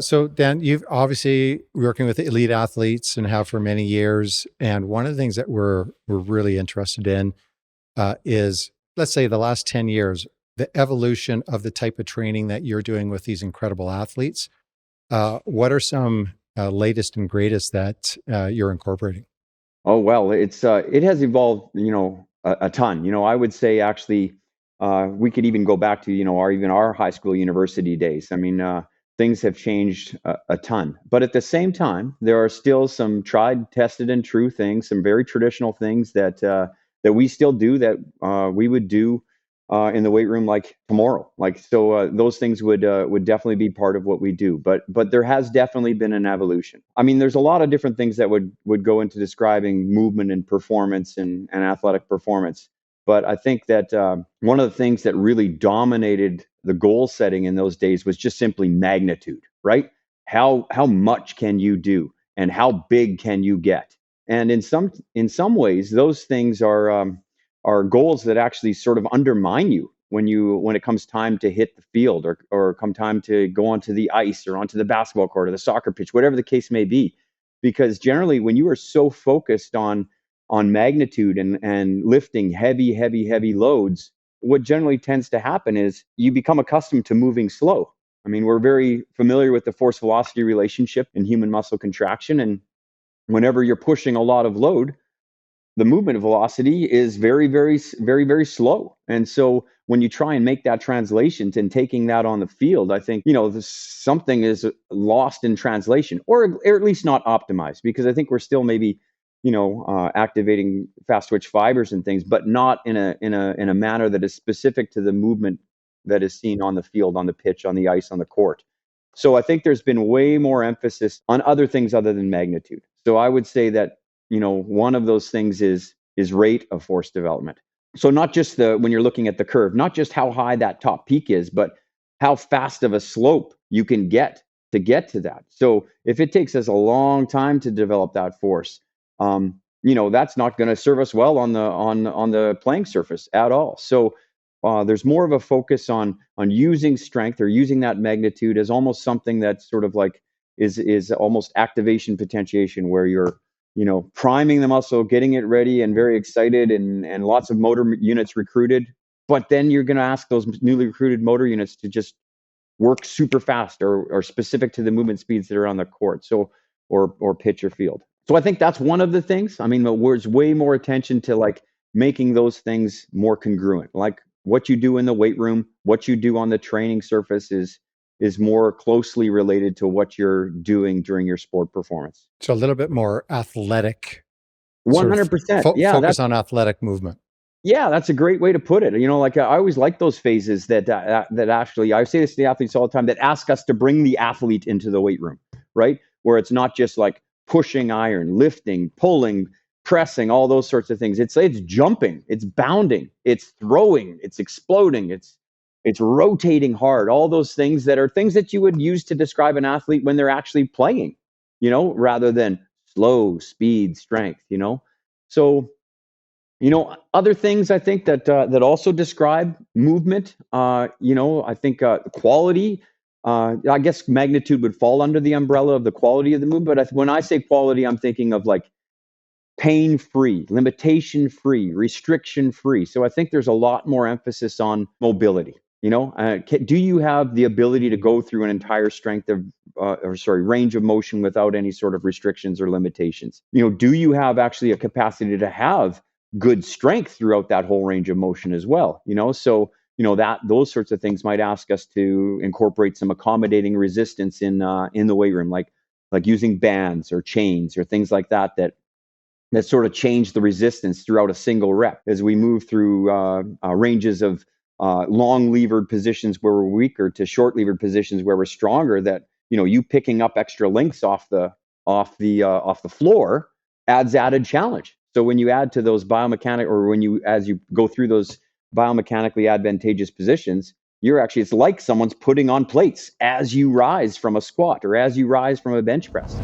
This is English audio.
So Dan, you've obviously working with elite athletes and have for many years. And one of the things that we're really interested in is, let's say, the last 10 years, the evolution of the type of training that you're doing with these incredible athletes. What are some latest and greatest that you're incorporating? Oh well, it has evolved, a ton. I would say actually, we could even go back to our high school university days. I mean, things have changed a ton, but at the same time, there are still some tried, tested, and true things, some very traditional things that we still do that we would do in the weight room like tomorrow. Like so, those things would definitely be part of what we do. But there has definitely been an evolution. I mean, there's a lot of different things that would go into describing movement and performance and athletic performance. But I think that one of the things that really dominated the goal setting in those days was just simply magnitude, right? How much can you do, and how big can you get? And in some ways, those things are goals that actually sort of undermine you when it comes time to hit the field, or come time to go onto the ice or onto the basketball court or the soccer pitch, whatever the case may be. Because generally, when you are so focused on magnitude and lifting heavy loads, what generally tends to happen is you become accustomed to moving slow. I mean, we're very familiar with the force velocity relationship in human muscle contraction, and whenever you're pushing a lot of load, the movement velocity is very slow. And so when you try and make that translation and taking that on the field, I think, something is lost in translation, or at least not optimized, because I think we're still maybe, activating fast twitch fibers and things, but not in a manner that is specific to the movement that is seen on the field, on the pitch, on the ice, on the court. So I think there's been way more emphasis on other things other than magnitude. So I would say that, one of those things is rate of force development. So not just when you're looking at the curve, not just how high that top peak is, but how fast of a slope you can get to that. So if it takes us a long time to develop that force, that's not going to serve us well on the playing surface at all. So there's more of a focus on using strength, or using that magnitude as almost something that's sort of like is almost activation potentiation, where you're priming the muscle, getting it ready and very excited, and lots of motor units recruited. But then you're going to ask those newly recruited motor units to just work super fast, or specific to the movement speeds that are on the court. So, or pitch or field. So I think that's one of the things. I mean, there's way more attention to like making those things more congruent. Like what you do in the weight room, what you do on the training surface is more closely related to what you're doing during your sport performance. So a little bit more athletic, sort of 100%. Yeah, focus on athletic movement. that's a great way to put it. Like I always like those phases that actually, I say this to the athletes all the time, that ask us to bring the athlete into the weight room, right? Where it's not just like pushing iron, lifting, pulling, pressing, all those sorts of things. It's jumping, it's bounding, it's throwing, it's exploding, it's rotating hard. All those things that are things that you would use to describe an athlete when they're actually playing, rather than slow, speed, strength. So, other things I think that also describe movement. I think quality. I guess magnitude would fall under the umbrella of the quality of the movement. But when I say quality, I'm thinking of like pain-free, limitation-free, restriction-free. So I think there's a lot more emphasis on mobility. Do you have the ability to go through an entire range of motion without any sort of restrictions or limitations? Do you have actually a capacity to have good strength throughout that whole range of motion as well? So that those sorts of things might ask us to incorporate some accommodating resistance in the weight room, like using bands or chains or things like that sort of change the resistance throughout a single rep as we move through ranges of long levered positions where we're weaker to short levered positions where we're stronger. That you picking up extra lengths off the floor adds added challenge. So when you add to those biomechanic, or as you go through those biomechanically advantageous positions, it's like someone's putting on plates as you rise from a squat or as you rise from a bench press.